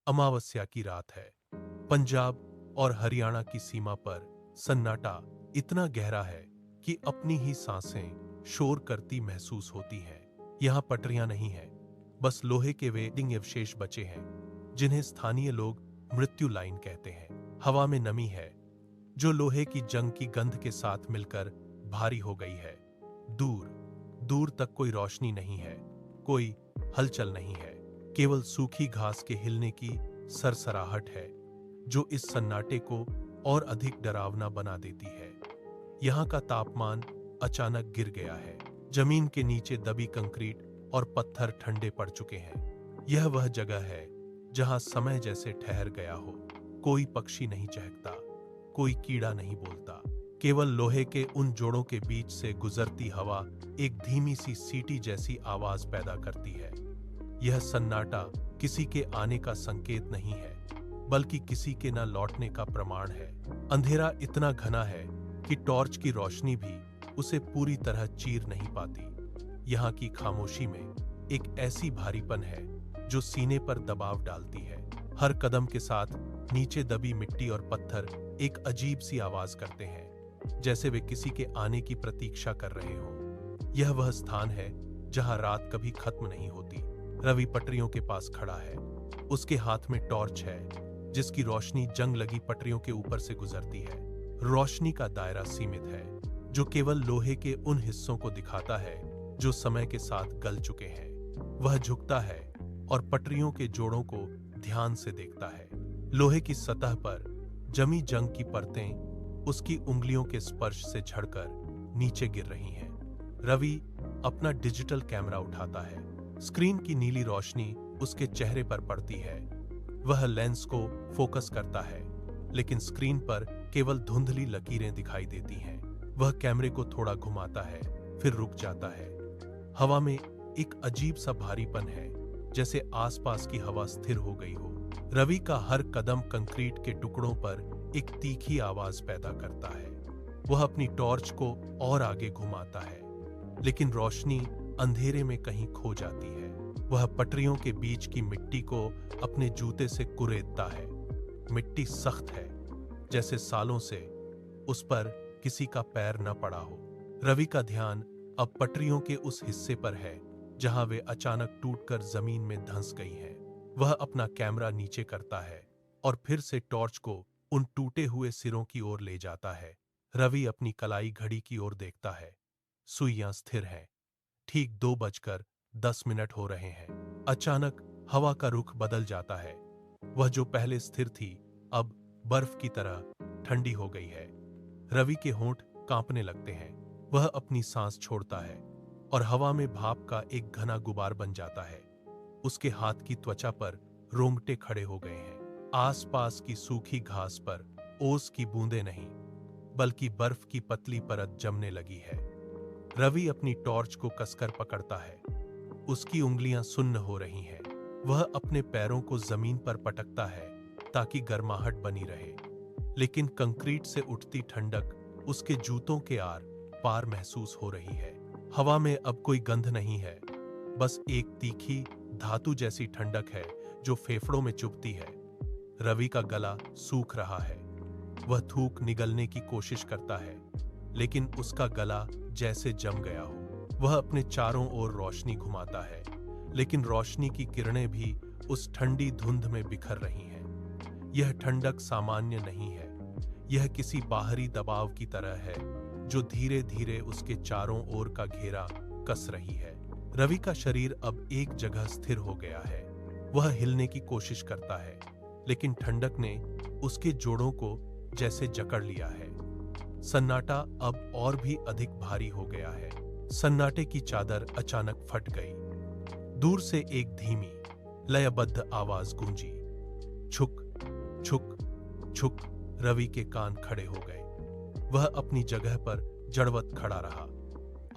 अमावस्या की रात है। पंजाब और हरियाणा की सीमा पर सन्नाटा इतना गहरा है कि अपनी ही सांसें शोर करती महसूस होती हैं। यहाँ पटरियां नहीं हैं, बस लोहे के वेल्डिंग अवशेष बचे हैं, जिन्हें स्थानीय लोग मृत्यु लाइन कहते हैं। हवा में नमी है, जो लोहे की जंग की गंध के साथ मिलकर भारी हो गई है। दूर दूर तक कोई रोशनी नहीं है, कोई हलचल नहीं है, केवल सूखी घास के हिलने की सरसराहट है, जो इस सन्नाटे को और अधिक डरावना बना देती है। यहाँ का तापमान अचानक गिर गया है। जमीन के नीचे दबी कंक्रीट और पत्थर ठंडे पड़ चुके हैं। यह वह जगह है जहाँ समय जैसे ठहर गया हो। कोई पक्षी नहीं चहकता, कोई कीड़ा नहीं बोलता, केवल लोहे के उन जोड़ों के बीच से गुजरती हवा एक धीमी सी सीटी जैसी आवाज पैदा करती है। यह सन्नाटा किसी के आने का संकेत नहीं है, बल्कि किसी के न लौटने का प्रमाण है। अंधेरा इतना घना है कि टॉर्च की रोशनी भी उसे पूरी तरह चीर नहीं पाती। यहाँ की खामोशी में एक ऐसी भारीपन है जो सीने पर दबाव डालती है। हर कदम के साथ नीचे दबी मिट्टी और पत्थर एक अजीब सी आवाज करते हैं, जैसे वे किसी के आने की प्रतीक्षा कर रहे हो। यह वह स्थान है जहां रात कभी खत्म नहीं होती। रवि पटरियों के पास खड़ा है। उसके हाथ में टॉर्च है, जिसकी रोशनी जंग लगी पटरियों के ऊपर से गुजरती है। रोशनी का दायरा सीमित है, जो केवल लोहे के उन हिस्सों को दिखाता है जो समय के साथ गल चुके हैं। वह झुकता है और पटरियों के जोड़ों को ध्यान से देखता है। लोहे की सतह पर जमी जंग की परतें उसकी उंगलियों के स्पर्श से झड़कर नीचे गिर रही हैं। रवि अपना डिजिटल कैमरा उठाता है। स्क्रीन की नीली रोशनी उसके चेहरे पर पड़ती है। वह लेंस को फोकस करता है, लेकिन स्क्रीन पर केवल धुंधली लकीरें दिखाई देती हैं। वह कैमरे को थोड़ा घुमाता है, फिर रुक जाता है। हवा में एक अजीब सा भारीपन है, जैसे आसपास की हवा स्थिर हो गई हो। रवि का हर कदम कंक्रीट के टुकड़ों पर एक तीखी आवाज पैदा करता है। वह अपनी टॉर्च को और आगे घुमाता है, लेकिन रोशनी अंधेरे में कहीं खो जाती है। वह पटरियों के बीच की मिट्टी को अपने जूते से कुरेदता है। मिट्टी सख्त है, जैसे सालों से उस पर किसी का पैर न पड़ा हो। रवि का ध्यान अब पटरियों के उस हिस्से पर है जहां वे अचानक टूटकर जमीन में धंस गई हैं। वह अपना कैमरा नीचे करता है और फिर से टॉर्च को उन टूटे हुए सिरों की ओर ले जाता है। रवि अपनी कलाई घड़ी की ओर देखता है। सुइयां स्थिर हैं। ठीक 2:10 हो रहे हैं। अचानक हवा का रुख बदल जाता है। वह जो पहले स्थिर थी, अब बर्फ की तरह ठंडी हो गई है। रवि के होंठ कांपने लगते हैं। वह अपनी सांस छोड़ता है और हवा में भाप का एक घना गुबार बन जाता है। उसके हाथ की त्वचा पर रोंगटे खड़े हो गए हैं। आसपास की सूखी घास पर ओस की बूंदें नहीं, बल्कि बर्फ की पतली परत जमने लगी है। रवि अपनी टॉर्च को कसकर पकड़ता है। उसकी उंगलियां सुन्न हो रही हैं। वह अपने पैरों को जमीन पर पटकता है ताकि गर्माहट बनी रहे, लेकिन कंक्रीट से उठती ठंडक उसके जूतों के आर पार महसूस हो रही है। हवा में अब कोई गंध नहीं है, बस एक तीखी धातु जैसी ठंडक है जो फेफड़ों में चुभती है। रवि का गला सूख रहा है। वह थूक निगलने की कोशिश करता है, लेकिन उसका गला जैसे जम गया हो। वह अपने चारों ओर रोशनी घुमाता है, लेकिन रोशनी की किरणें भी उस ठंडी धुंध में बिखर रही हैं। यह ठंडक सामान्य नहीं है। यह किसी बाहरी दबाव की तरह है जो धीरे धीरे उसके चारों ओर का घेरा कस रही है। रवि का शरीर अब एक जगह स्थिर हो गया है। वह हिलने की कोशिश करता है, लेकिन ठंडक ने उसके जोड़ों को जैसे जकड़ लिया है। सन्नाटा अब और भी अधिक भारी हो गया है। सन्नाटे की चादर अचानक फट गई। दूर से एक धीमी लयबद्ध आवाज गूंजी, छुक छुक छुक। रवि के कान खड़े हो गए। वह अपनी जगह पर जड़वत खड़ा रहा।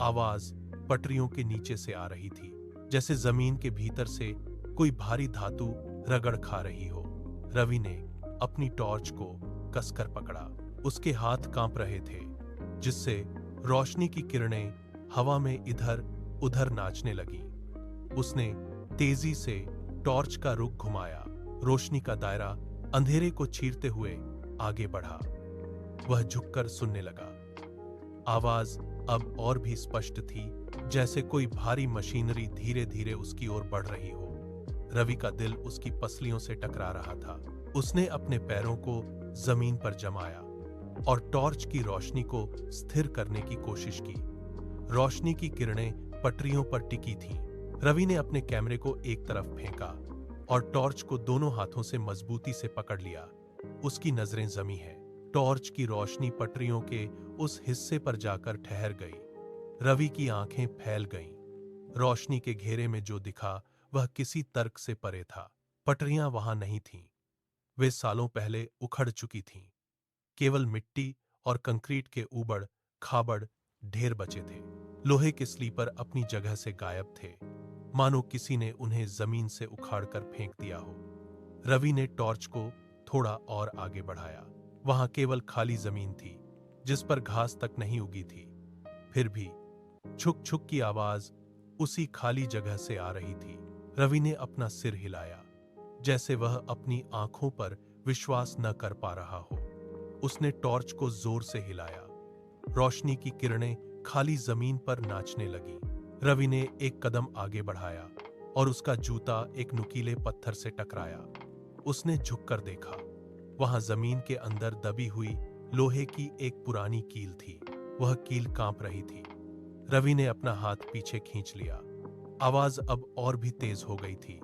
आवाज पटरियों के नीचे से आ रही थी, जैसे जमीन के भीतर से कोई भारी धातु रगड़ खा रही हो। रवि ने अपनी टॉर्च को कसकर पकड़ा। उसके हाथ कांप रहे थे, जिससे रोशनी की किरणें हवा में इधर उधर नाचने लगी। उसने तेजी से टॉर्च का रुख घुमाया। रोशनी का दायरा अंधेरे को चीरते हुए आगे बढ़ा। वह झुककर सुनने लगा। आवाज अब और भी स्पष्ट थी, जैसे कोई भारी मशीनरी धीरे धीरे उसकी ओर बढ़ रही हो। रवि का दिल उसकी पसलियों से टकरा रहा था। उसने अपने पैरों को जमीन पर जमाया और टॉर्च की रोशनी को स्थिर करने की कोशिश की। रोशनी की किरणें पटरियों पर टिकी थीं। रवि ने अपने कैमरे को एक तरफ फेंका और टॉर्च को दोनों हाथों से मजबूती से पकड़ लिया। उसकी नजरें जमी हैं। टॉर्च की रोशनी पटरियों के उस हिस्से पर जाकर ठहर गई। रवि की आंखें फैल गईं। रोशनी के घेरे में जो दिखा वह किसी तर्क से परे था। पटरियां वहां नहीं थीं। वे सालों पहले उखड़ चुकी थीं। केवल मिट्टी और कंक्रीट के ऊबड़ खाबड़ ढेर बचे थे। लोहे के स्लीपर अपनी जगह से गायब थे, मानो किसी ने उन्हें जमीन से उखाड़कर फेंक दिया हो। रवि ने टॉर्च को थोड़ा और आगे बढ़ाया। वहां केवल खाली जमीन थी, जिस पर घास तक नहीं उगी थी। फिर भी छुक छुक की आवाज उसी खाली जगह से आ रही थी। रवि ने अपना सिर हिलाया, जैसे वह अपनी आंखों पर विश्वास न कर पा रहा हो। उसने टॉर्च को जोर से हिलाया। रोशनी की किरणें खाली जमीन पर नाचने लगी। रवि ने एक कदम आगे बढ़ाया और उसका जूता एक नुकीले पत्थर से टकराया। उसने झुककर देखा। वहां जमीन के अंदर दबी हुई लोहे की एक पुरानी कील थी। वह कील कांप रही थी। रवि ने अपना हाथ पीछे खींच लिया। आवाज अब और भी तेज हो गई थी,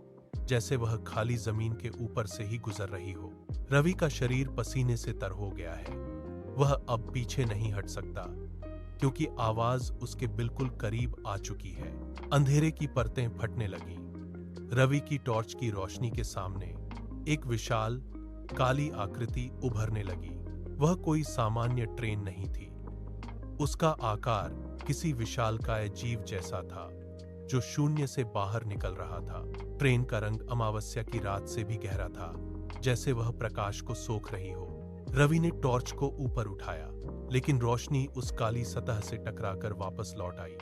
जैसे वह खाली जमीन के ऊपर से ही गुजर रही हो। रवि का शरीर पसीने से तर हो गया है। वह अब पीछे नहीं हट सकता, क्योंकि आवाज उसके बिल्कुल करीब आ चुकी है। अंधेरे की परतें फटने लगीं। रवि की टॉर्च की रोशनी के सामने एक विशाल काली आकृति उभरने लगी। वह कोई सामान्य ट्रेन नहीं थी। उसका आकार किसी विशालकाय जीव जैसा था, जो शून्य से बाहर निकल रहा था। ट्रेन का रंग अमावस्या की रात से भी गहरा था, जैसे वह प्रकाश को सोख रही हो। रवि ने टॉर्च को ऊपर उठाया, लेकिन रोशनी उस काली सतह से टकराकर वापस लौट आई।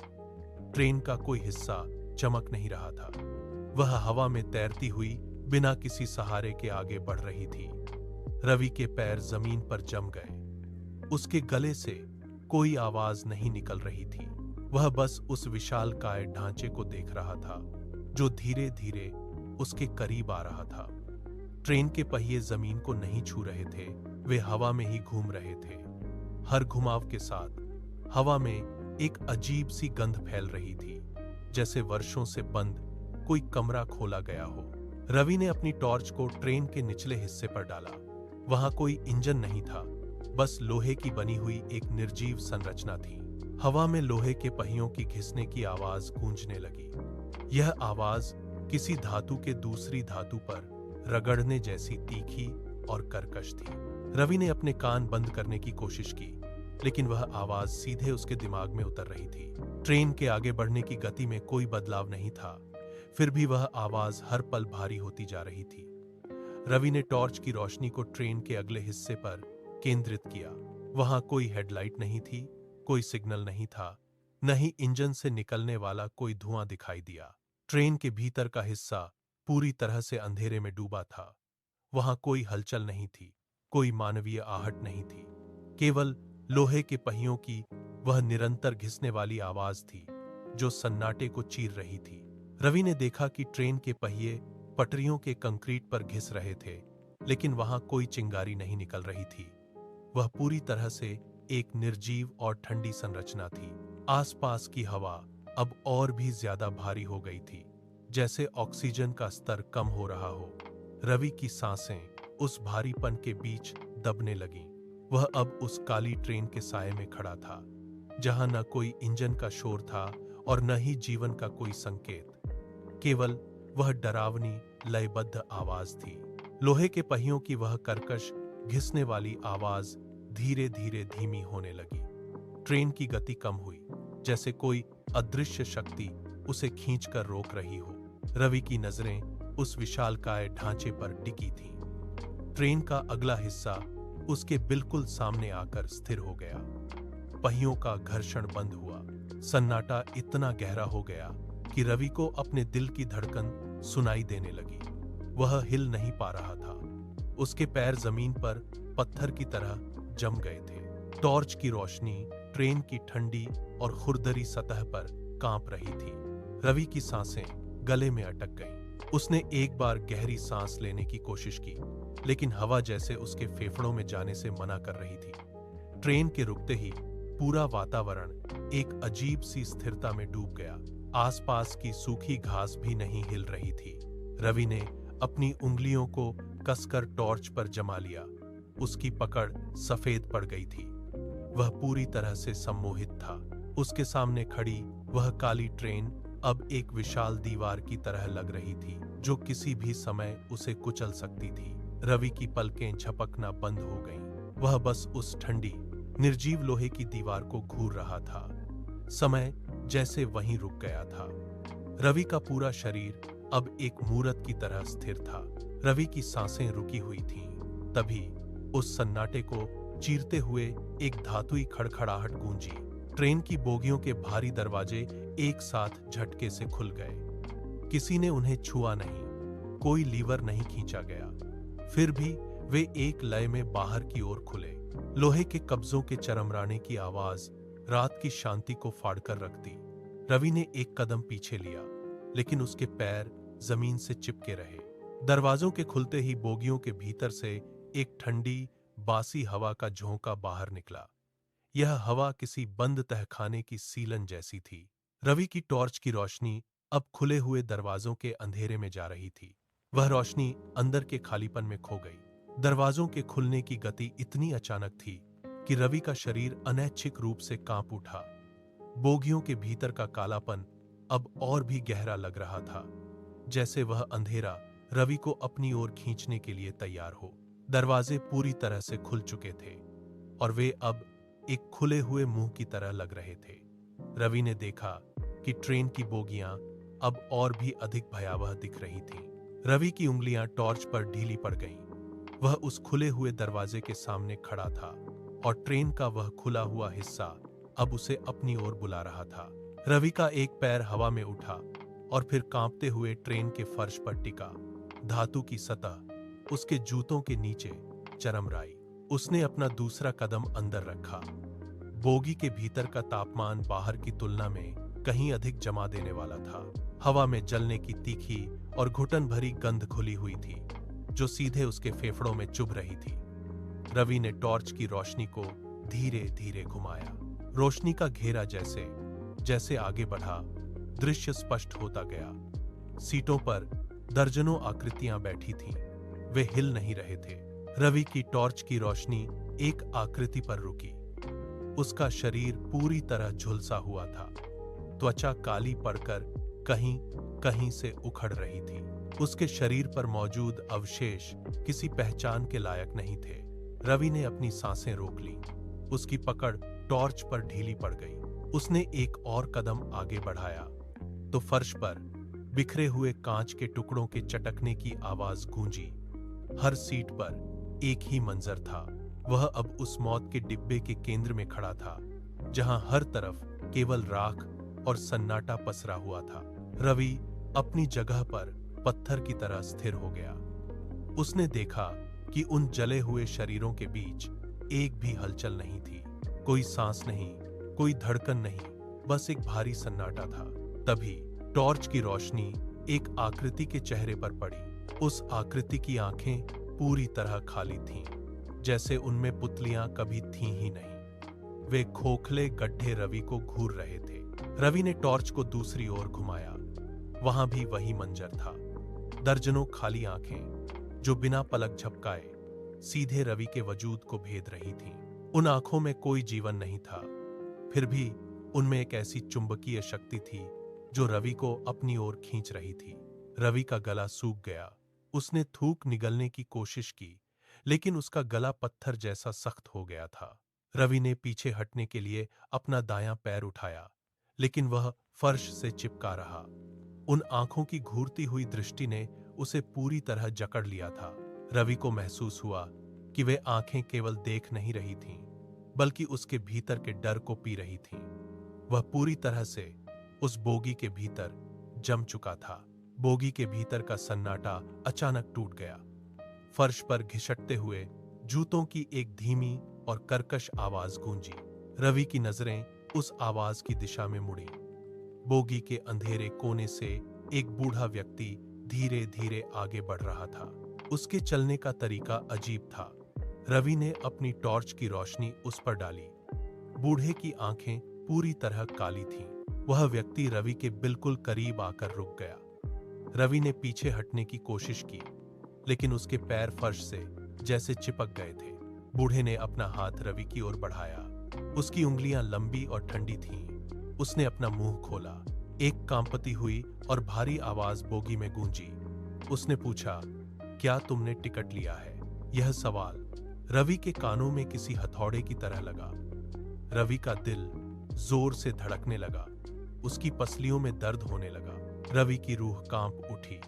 ट्रेन का कोई हिस्सा चमक नहीं रहा था। वह हवा में तैरती हुई बिना किसी सहारे के आगे बढ़ रही थी। रवि के पैर जमीन पर जम गए। उसके गले से कोई आवाज नहीं निकल रही थी। वह बस उस विशालकाय ढांचे को देख रहा था, जो धीरे धीरे उसके करीब आ रहा था। ट्रेन के पहिए जमीन को नहीं छू रहे थे, वे हवा में ही घूम रहे थे। हर घुमाव के साथ हवा में एक अजीब सी गंध फैल रही थी, जैसे वर्षों से बंद कोई कमरा खोला गया हो। रवि ने अपनी टॉर्च को ट्रेन के निचले हिस्से पर डाला। वहां कोई इंजन नहीं था, बस लोहे की बनी हुई एक निर्जीव संरचना थी। हवा में लोहे के पहियों की घिसने की आवाज गूंजने लगी। यह आवाज किसी धातु के दूसरी धातु पर रगड़ने जैसी तीखी और कर्कश थी। रवि ने अपने कान बंद करने की कोशिश की, लेकिन वह आवाज सीधे उसके दिमाग में उतर रही थी। ट्रेन के आगे बढ़ने की गति में कोई बदलाव नहीं था, फिर भी वह आवाज हर पल भारी होती जा रही थी। रवि ने टॉर्च की रोशनी को ट्रेन के अगले हिस्से पर केंद्रित किया। वहां कोई हेडलाइट नहीं थी, कोई सिग्नल नहीं था, न ही इंजन से निकलने वाला कोई धुआं दिखाई दिया। ट्रेन के भीतर का हिस्सा पूरी तरह से अंधेरे में डूबा था। वहां कोई हलचल नहीं थी, कोई मानवीय आहट नहीं थी। केवल लोहे के पहियों की वह निरंतर घिसने वाली आवाज थी, जो सन्नाटे को चीर रही थी। रवि ने देखा कि ट्रेन के पहिए पटरियों के कंक्रीट पर घिस रहे थे, लेकिन वहां कोई चिंगारी नहीं निकल रही थी। वह पूरी तरह से एक निर्जीव और ठंडी संरचना थी। आसपास की हवा अब और भी ज्यादा भारी हो गई थी, जैसे ऑक्सीजन का स्तर कम हो रहा हो। रवि की सांसें उस भारीपन के बीच दबने लगीं। वह अब उस काली ट्रेन के साए में खड़ा था, जहां न कोई इंजन का शोर था और न ही जीवन का कोई संकेत। केवल वह डरावनी लयबद्ध आवाज थी। लोहे के पहियों की वह कर्कश घिसने वाली आवाज धीरे धीरे धीमी होने लगी। ट्रेन की गति कम हुई, जैसे कोई अदृश्य शक्ति उसे खींचकर रोक रही हो। रवि की नजरें उस विशालकाय ढांचे पर टिकी थीं। ट्रेन का अगला हिस्सा उसके बिल्कुल सामने आकर स्थिर हो गया। पहियों का घर्षण बंद हुआ। सन्नाटा इतना गहरा हो गया कि रवि को अपने दिल की धड़कन सुनाई देने लगी। वह हिल नहीं पा रहा था। उसके पैर जमीन पर पत्थर की तरह जम गए थे। टॉर्च की रोशनी ट्रेन की ठंडी और खुरदरी सतह पर कांप रही थी। रवि की सांसें गले में अटक गईं। उसने एक बार गहरी सांस लेने की कोशिश की, लेकिन हवा जैसे उसके फेफड़ों में जाने से मना कर रही थी। ट्रेन के रुकते ही पूरा वातावरण एक अजीब सी स्थिरता में डूब गया। आसपास की सूखी घास भी नहीं हिल रही थी। रवि ने अपनी उंगलियों को कसकर टॉर्च पर जमा लिया। उसकी पकड़ सफेद पड़ गई थी। वह पूरी तरह से सम्मोहित था। उसके सामने खड़ी वह काली ट्रेन अब एक विशाल दीवार की तरह लग रही थी, जो किसी भी समय उसे कुचल सकती थी। रवि की पलकें झपकना बंद हो गईं। वह बस उस ठंडी, निर्जीव लोहे की दीवार को घूर रहा था। समय जैसे वहीं रुक गया था। रवि का पूरा शरीर अब एक मूरत की तरह स्थिर था। रवि की सांसें रुकी हुई थीं। तभी उस सन्नाटे को चीरते हुए एक धातुई खड़खड़ाहट गूंजी। ट्रेन की बोगियों के भारी दरवाजे एक साथ झटके से खुल गए। किसी ने उन्हें छुआ नहीं, कोई लीवर नहीं खींचा गया। फिर भी वे एक लय में बाहर की ओर खुले। लोहे के कब्जों के चरमराने की आवाज रात की शांति को फाड़कर रख दी। रवि ने एक कदम पीछे लिया, लेकिन उसके पैर जमीन से चिपके रहे। दरवाजों के खुलते ही बोगियों के भीतर से एक ठंडी, बासी हवा का झोंका बाहर निकला। यह हवा किसी बंद तहखाने की सीलन जैसी थी। रवि की टॉर्च की रोशनी अब खुले हुए दरवाजों के अंधेरे में जा रही थी। वह रोशनी अंदर के खालीपन में खो गई। दरवाजों के खुलने की गति इतनी अचानक थी कि रवि का शरीर अनैच्छिक रूप से कांप उठा। बोगियों के भीतर का कालापन अब और भी गहरा लग रहा था, जैसे वह अंधेरा रवि को अपनी ओर खींचने के लिए तैयार हो। दरवाजे पूरी तरह से खुल चुके थे और वे अब एक खुले हुए मुंह की तरह लग रहे थे। रवि ने देखा कि ट्रेन की बोगियां अब और भी अधिक भयावह दिख रही थीं। रवि की उंगलियां टॉर्च पर ढीली पड़ गईं। वह उस खुले हुए दरवाजे के सामने खड़ा था और ट्रेन का वह खुला हुआ हिस्सा अब उसे अपनी ओर बुला रहा था। रवि का एक पैर हवा में उठा और फिर कांपते हुए ट्रेन के फर्श पर टिका। धातु की सतह उसके जूतों के नीचे चरमराई। उसने अपना दूसरा कदम अंदर रखा। बोगी के भीतर का तापमान बाहर की तुलना में कहीं अधिक जमा देने वाला था। हवा में जलने की तीखी और घुटन भरी गंध घुली हुई थी, जो सीधे उसके फेफड़ों में चुभ रही थी। रवि ने टॉर्च की रोशनी को धीरे धीरे घुमाया। रोशनी का घेरा जैसे जैसे आगे बढ़ा, दृश्य स्पष्ट होता गया। सीटों पर दर्जनों आकृतियां बैठी थीं। वे हिल नहीं रहे थे। रवि की टॉर्च की रोशनी एक आकृति पर रुकी। उसका शरीर पूरी तरह झुलसा हुआ था। त्वचा काली पड़कर कहीं कहीं से उखड़ रही थी। उसके शरीर पर मौजूद अवशेष किसी पहचान के लायक नहीं थे। रवि ने अपनी सांसें रोक ली। उसकी पकड़ टॉर्च पर ढीली पड़ गई। उसने एक और कदम आगे बढ़ाया तो फर्श पर बिखरे हुए कांच के टुकड़ों के चटकने की आवाज गूंजी। हर सीट पर एक ही मंजर था। वह अब उस मौत के डिब्बे के केंद्र में खड़ा था, जहां हर तरफ केवल राख और सन्नाटा पसरा हुआ था। रवि अपनी जगह पर पत्थर की तरह स्थिर हो गया। उसने देखा कि उन जले हुए शरीरों के बीच एक भी हलचल नहीं थी। कोई सांस नहीं, कोई धड़कन नहीं, बस एक भारी सन्नाटा था। तभी टॉर्च की रोशनी एक आकृति के चेहरे पर पड़ी। उस आकृति की आंखें पूरी तरह खाली थीं, जैसे उनमें पुतलियां कभी थीं ही नहीं। वे खोखले गड्ढे रवि को घूर रहे थे। रवि ने टॉर्च को दूसरी ओर घुमाया। वहां भी वही मंजर था। दर्जनों खाली आंखें जो बिना पलक झपकाए सीधे रवि के वजूद को भेद रही थीं। उन आंखों में कोई जीवन नहीं था, फिर भी उनमें एक ऐसी चुंबकीय शक्ति थी जो रवि को अपनी ओर खींच रही थी। रवि का गला सूख गया। उसने थूक निगलने की कोशिश की, लेकिन उसका गला पत्थर जैसा सख्त हो गया था। रवि ने पीछे हटने के लिए अपना दायां पैर उठाया, लेकिन वह फर्श से चिपका रहा। उन आंखों की घूरती हुई दृष्टि ने उसे पूरी तरह जकड़ लिया था। रवि को महसूस हुआ कि वे आंखें केवल देख नहीं रही थीं, बल्कि उसके भीतर के डर को पी रही थीं। वह पूरी तरह से उस बोगी के भीतर जम चुका था। बोगी के भीतर का सन्नाटा अचानक टूट गया। फर्श पर घिसटते हुए जूतों की एक धीमी और कर्कश आवाज गूंजी। रवि की नजरें उस आवाज की दिशा में मुड़ी। बोगी के अंधेरे कोने से एक बूढ़ा व्यक्ति धीरे धीरे आगे बढ़ रहा था। उसके चलने का तरीका अजीब था। रवि ने अपनी टॉर्च की रोशनी उस पर डाली। बूढ़े की आंखें पूरी तरह काली थीं। वह व्यक्ति रवि के बिल्कुल करीब आकर रुक गया। रवि ने पीछे हटने की कोशिश की, लेकिन उसके पैर फर्श से जैसे चिपक गए थे। बूढ़े ने अपना हाथ रवि की ओर बढ़ाया। उसकी उंगलियां लंबी और ठंडी थीं। उसने अपना मुंह खोला। एक कांपती हुई और भारी आवाज बोगी में गूंजी। उसने पूछा, क्या तुमने टिकट लिया है? यह सवाल रवि के कानों में किसी हथौड़े की तरह लगा। रवि का दिल जोर से धड़कने लगा। उसकी पसलियों में दर्द होने लगा। रवि की रूह कांप उठी।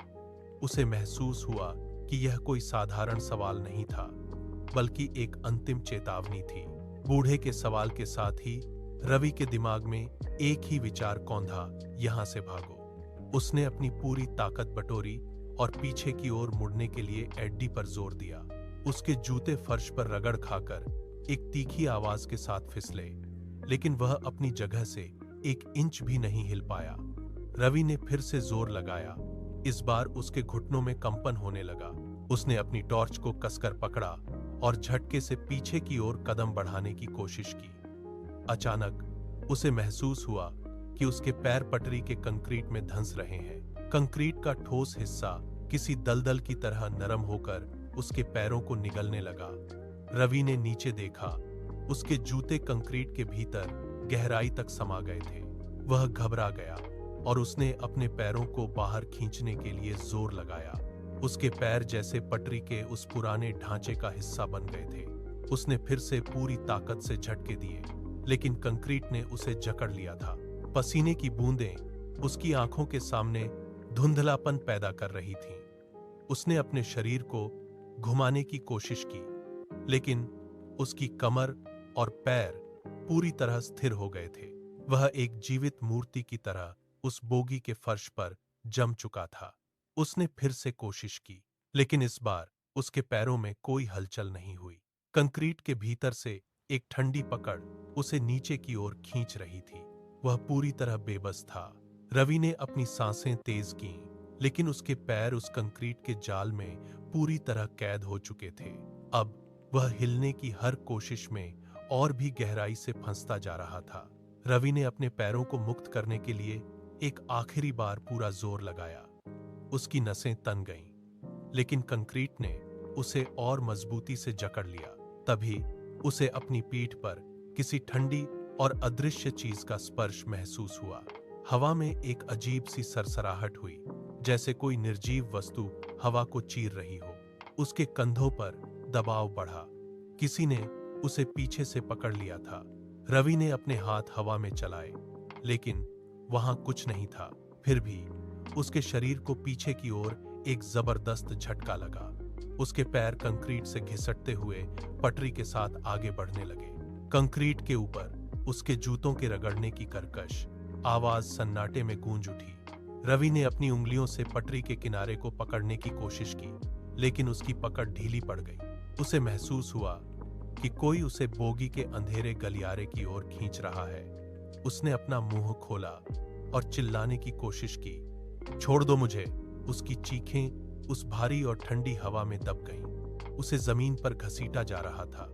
उसे महसूस हुआ कि यह कोई साधारण सवाल नहीं था, बल्कि एक अंतिम चेतावनी थी। बूढ़े के सवाल के साथ ही रवि के दिमाग में एक ही विचार कौंधा, यहां से भागो। उसने अपनी पूरी ताकत बटोरी और पीछे की ओर मुड़ने के लिए एड्डी पर जोर दिया। उसके जूते फर्श पर रगड़ खाकर एक तीखी आवाज के साथ फिसले, लेकिन वह अपनी जगह से एक इंच भी नहीं हिल पाया। रवि ने फिर से जोर लगाया। इस बार उसके घुटनों में कंपन होने लगा। उसने अपनी टॉर्च को कसकर पकड़ा और झटके से पीछे की ओर कदम बढ़ाने की कोशिश की। अचानक उसे महसूस हुआ कि उसके पैर पटरी के कंक्रीट में धंस रहे हैं। कंक्रीट का ठोस हिस्सा किसी दलदल की तरह नरम होकर उसके पैरों को निगलने लगा। रवि ने नीचे देखा। उसके जूते कंक्रीट के भीतर गहराई तक समा गए थे। वह घबरा गया और उसने अपने पैरों को बाहर खींचने के लिए जोर लगाया। उसके पैर जैसे पटरी के उस पुराने ढांचे का हिस्सा बन गए थे। उसने फिर से पूरी ताकत से झटके दिए, लेकिन कंक्रीट ने उसे जकड़ लिया था। पसीने की बूंदें उसकी आंखों के सामने धुंधलापन पैदा कर रही थीं। उसने अपने शरीर को घुमाने की कोशिश की, लेकिन उसकी कमर और पैर पूरी तरह स्थिर हो गए थे। वह एक जीवित मूर्ति की तरह उस बोगी के फर्श पर जम चुका था। उसने फिर से कोशिश की, लेकिन इस बार उसके पैरों में कोई हलचल नहीं हुई। कंक्रीट के भीतर से एक ठंडी पकड़ उसे नीचे की ओर खींच रही थी। वह पूरी तरह बेबस था। रवि ने अपनी सांसें तेज कीं, लेकिन उसके पैर उस कंक्रीट के जाल में पूरी तरह कैद हो चुके थे। अब वह हिलने की हर कोशिश में और भी गहराई से फंसता जा रहा था। रवि ने अपने पैरों को मुक्त करने के लिए एक आखिरी बार पूरा जोर लगाया। उसकी नसें तन गईं, लेकिन कंक्रीट ने उसे और मजबूती से जकड़ लिया। तभी उसे अपनी पीठ पर किसी ठंडी और अदृश्य चीज का स्पर्श महसूस हुआ। हवा में एक अजीब सी सरसराहट हुई, जैसे कोई निर्जीव वस्तु हवा को चीर रही हो। उसके कंधों पर दबाव बढ़ा। किसी ने उसे पीछे से पकड़ लिया था। रवि ने अपने हाथ हवा में चलाए, लेकिन वहां कुछ नहीं था। फिर भी उसके शरीर को पीछे की ओर एक जबरदस्त झटका लगा। उसके पैर कंक्रीट से घिसटते हुए पटरी के साथ आगे बढ़ने लगे। कंक्रीट के ऊपर उसके जूतों के रगड़ने की कर्कश आवाज सन्नाटे में गूंज उठी। रवि ने अपनी उंगलियों से पटरी के किनारे को पकड़ने की कोशिश की, लेकिन उसकी पकड़ ढीली पड़ गई। उसे महसूस हुआ कि कोई उसे बोगी के अंधेरे गलियारे की ओर खींच रहा है। उसने अपना मुंह खोला और चिल्लाने की कोशिश की, छोड़ दो मुझे। उसकी चीखें उस भारी और ठंडी हवा में दब गईं। उसे जमीन पर घसीटा जा रहा था।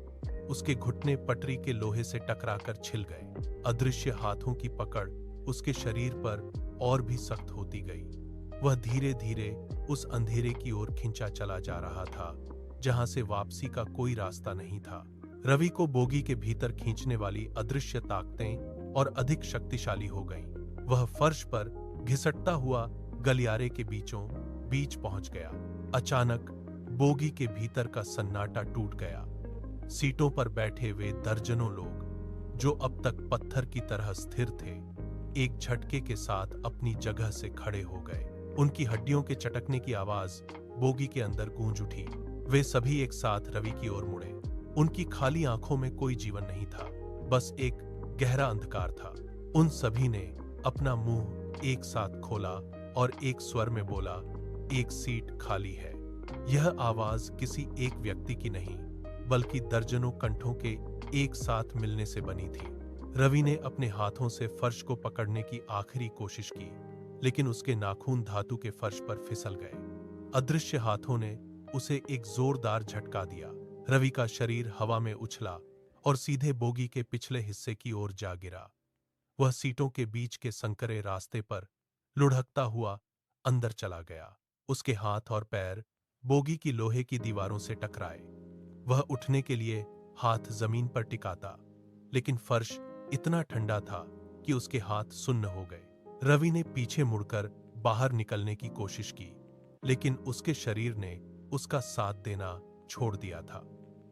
उसके घुटने पटरी के लोहे से टकराकर छिल गए। अदृश्य हाथों की पकड़ उसके शरीर पर और भी सख्त होती गई। वह धीरे धीरे उस अंधेरे की ओर खिंचा चला जा रहा था, जहां से वापसी का कोई रास्ता नहीं था। रवि को बोगी के भीतर खींचने वाली अदृश्य ताकतें और अधिक शक्तिशाली हो गईं। वह फर्श पर घिसटता हुआ गलियारे के बीचों बीच पहुंच गया। अचानक बोगी के भीतर का सन्नाटा टूट गया। सीटों पर बैठे वे दर्जनों लोग, जो अब तक पत्थर की तरह स्थिर थे, एक झटके के साथ अपनी जगह से खड़े हो गए। उनकी हड्डियों के चटकने की आवाज बोगी के अंदर गूंज उठी। वे सभी एक साथ रवि की ओर मुड़े। उनकी खाली आंखों में कोई जीवन नहीं था, बस एक गहरा अंधकार था। उन सभी ने अपना मुंह एक साथ खोला और एक स्वर में बोला, एक सीट खाली है। यह आवाज किसी एक व्यक्ति की नहीं, बल्कि दर्जनों कंठों के एक साथ मिलने से बनी थी। रवि ने अपने हाथों से फर्श को पकड़ने की आखिरी कोशिश की, लेकिन उसके नाखून धातु के फर्श पर फिसल गए। अदृश्य हाथों ने उसे एक जोरदार झटका दिया। रवि का शरीर हवा में उछला और सीधे बोगी के पिछले हिस्से की ओर जा गिरा। वह सीटों के बीच के संकरे रास्ते पर लुढ़कता हुआ अंदर चला गया। उसके हाथ और पैर बोगी की लोहे की दीवारों से टकराए। वह उठने के लिए हाथ जमीन पर टिकाता, लेकिन फर्श इतना ठंडा था कि उसके हाथ सुन्न हो गए। रवि ने पीछे मुड़कर बाहर निकलने की कोशिश की, लेकिन उसके शरीर ने उसका साथ देना छोड़ दिया था।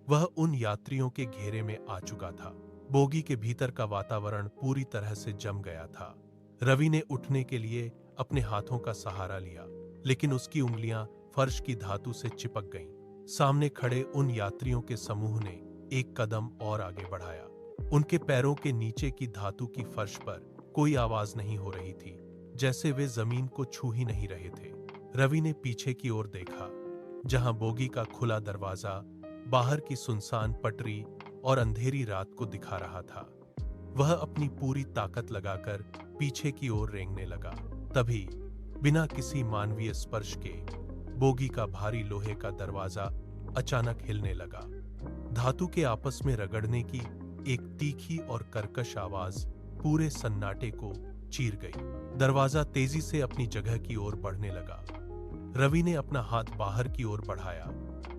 वह उन यात्रियों के घेरे में आ चुका था। बोगी के भीतर का वातावरण पूरी तरह से जम गया था। रवि ने उठने के लिए अपने हाथों का सहारा लिया, लेकिन उसकी उंगलियां फर्श की धातु से चिपक गईं। सामने खड़े उन यात्रियों के समूह ने एक कदम और आगे बढ़ाया। उनके पैरों के नीचे की धातु की फर्श पर कोई आवाज नहीं हो रही थी, जैसे वे जमीन को छू ही नहीं रहे थे। रवि ने पीछे की ओर देखा, जहां बोगी का खुला दरवाजा बाहर की सुनसान पटरी और अंधेरी रात को दिखा रहा था। वह अपनी पूरी ताकत लगाकर पीछे की ओर रेंगने लगा। तभी बिना किसी मानवीय स्पर्श के बोगी का भारी लोहे का दरवाजा अचानक हिलने लगा। धातु के आपस में रगड़ने की एक तीखी और कर्कश आवाज पूरे सन्नाटे को चीर गई। दरवाजा तेजी से अपनी जगह की ओर बढ़ने लगा। रवि ने अपना हाथ बाहर की ओर बढ़ाया,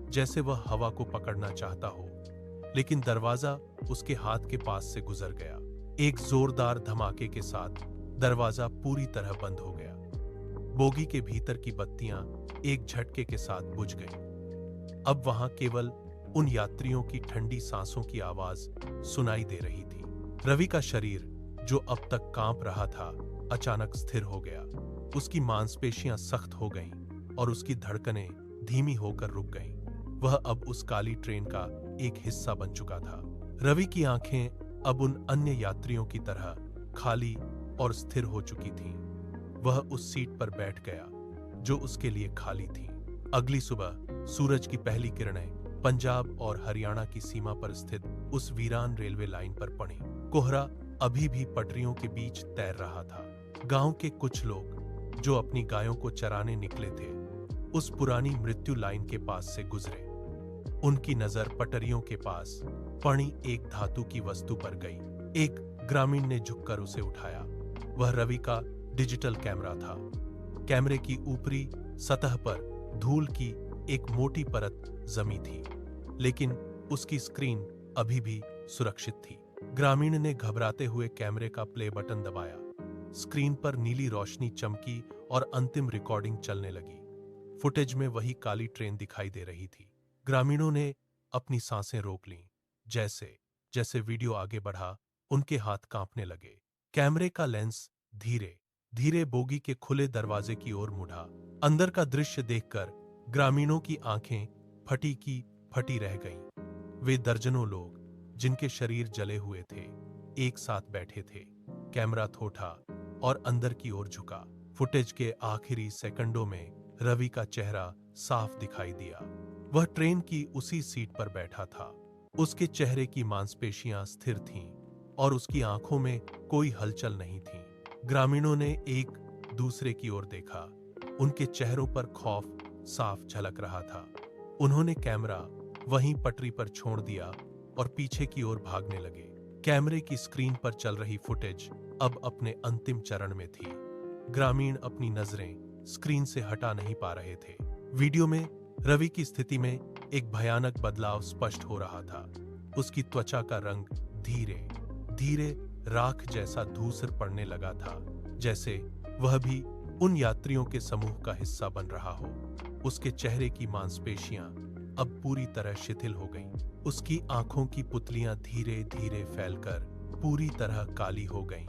जैसे वह हवा को पकड़ना चाहता हो, लेकिन दरवाजा उसके हाथ के पास से गुजर गया। एक जोरदार धमाके के साथ दरवाजा पूरी तरह बंद हो गया। बोगी के भीतर की बत्तियां एक झटके के साथ बुझ गईं। अब वहां केवल उन यात्रियों की ठंडी सांसों की आवाज सुनाई दे रही थी। रवि का शरीर, जो अब तक कांप रहा था, अचानक स्थिर हो गया। उसकी मांसपेशियां सख्त हो गईं और उसकी धड़कनें धीमी होकर रुक गईं। वह अब उस काली ट्रेन का एक हिस्सा बन चुका था। रवि की आंखें अब उन अन्य यात्रियों की तरह खाली और स्थिर हो चुकी थीं। वह उस सीट पर बैठ गया जो उसके लिए खाली थी। अगली सुबह सूरज की पहली किरणें पंजाब और हरियाणा की सीमा पर स्थित उस वीरान रेलवे लाइन पर पड़ी। कोहरा अभी भी पटरियों के बीच तैर रहा था। गांव के कुछ लोग जो अपनी गायों को चराने निकले थे, उस पुरानी मृत्यु लाइन के पास से गुजरे। उनकी नजर पटरियों के पास पड़ी एक धातु की वस्तु पर गई। एक ग्रामीण ने झुककर उसे उठाया। वह रवि का डिजिटल कैमरा था। कैमरे की ऊपरी सतह पर धूल की एक मोटी परत जमी थी, लेकिन उसकी स्क्रीन अभी भी सुरक्षित थी। ग्रामीण ने घबराते हुए कैमरे का प्ले बटन दबाया। स्क्रीन पर नीली रोशनी चमकी और अंतिम रिकॉर्डिंग चलने लगी। फुटेज में वही काली ट्रेन दिखाई दे रही थी। ग्रामीणों ने अपनी सांसें रोक लीं। जैसे जैसे वीडियो आगे बढ़ा, उनके हाथ कांपने लगे। कैमरे का लेंस धीरे धीरे बोगी के खुले दरवाजे की ओर मुड़ा। अंदर का दृश्य देखकर ग्रामीणों की आंखें फटी की फटी रह गईं। वे दर्जनों लोग, जिनके शरीर जले हुए थे, एक साथ बैठे थे। कैमरा थोथा और अंदर की ओर झुका। फुटेज के आखिरी सेकंडों में रवि का चेहरा साफ दिखाई दिया। वह ट्रेन की उसी सीट पर बैठा था। उसके चेहरे की मांसपेशियां स्थिर थीं और उसकी आंखों में कोई हलचल नहीं थी। ग्रामीणों ने एक दूसरे की ओर देखा। उनके चेहरों पर खौफ साफ झलक रहा था। उन्होंने कैमरा वहीं पटरी पर छोड़ दिया और पीछे की ओर भागने लगे। कैमरे की स्क्रीन पर चल रही फुटेज अब अपने अंतिम चरण में थी। ग्रामीण अपनी नजरें स्क्रीन से हटा नहीं पा रहे थे। वीडियो में रवि की स्थिति में एक भयानक बदलाव स्पष्ट हो रहा था। उसकी त्वचा का रंग धीरे धीरे राख जैसा धूसर पड़ने लगा था, जैसे वह भी उन यात्रियों के समूह का हिस्सा बन रहा हो। उसके चेहरे की मांसपेशियां अब पूरी तरह शिथिल हो गईं। उसकी आंखों की पुतलियां धीरे धीरे फैलकर पूरी तरह काली हो गईं,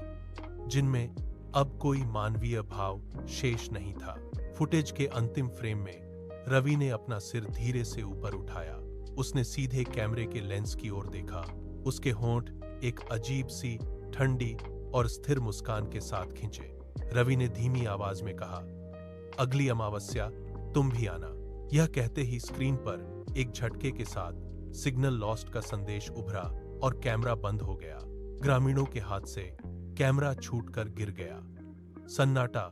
जिनमें अब कोई मानवीय भाव शेष नहीं था। फुटेज के अंतिम फ्रेम में रवि ने अपना सिर धीरे से ऊपर उठाया। उसने सीधे कैमरे के लेंस की ओर देखा। उसके होंठ एक अजीब सी ठंडी और स्थिर मुस्कान के साथ खिंचे। रवि ने धीमी आवाज में कहा, अगली अमावस्या तुम भी आना। यह कहते ही स्क्रीन पर एक झटके के साथ सिग्नल लॉस्ट का संदेश उभरा और कैमरा बंद हो गया। ग्रामीणों के हाथ से कैमरा छूटकर गिर गया। सन्नाटा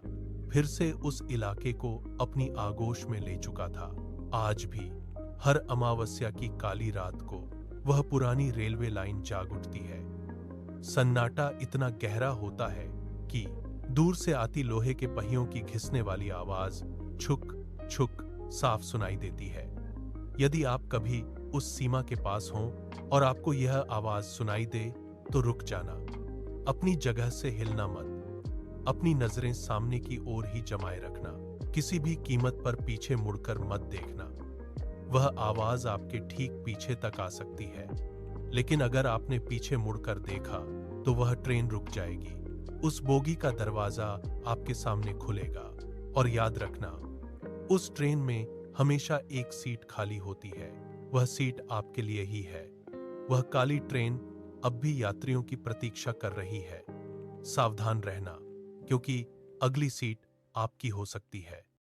फिर से उस इलाके को अपनी आगोश में ले चुका था। आज भी हर अमावस्या की काली रात को वह पुरानी रेलवे लाइन जाग उठती है। सन्नाटा इतना गहरा होता है कि दूर से आती लोहे के पहियों की घिसने वाली आवाज छुक छुक साफ सुनाई देती है। यदि आप कभी उस सीमा के पास हों और आपको यह आवाज सुनाई दे तो रुक जाना। अपनी जगह से हिलना मत। अपनी नजरें सामने की ओर ही जमाए रखना। किसी भी कीमत पर पीछे मुड़कर मत देखना। वह आवाज आपके ठीक पीछे तक आ सकती है, लेकिन अगर आपने पीछे मुड़कर देखा तो वह ट्रेन रुक जाएगी। उस बोगी का दरवाजा आपके सामने खुलेगा और याद रखना, उस ट्रेन में हमेशा एक सीट खाली होती है। वह सीट आपके लिए ही है। वह काली ट्रेन अब भी यात्रियों की प्रतीक्षा कर रही है। सावधान रहना, क्योंकि अगली सीट आपकी हो सकती है।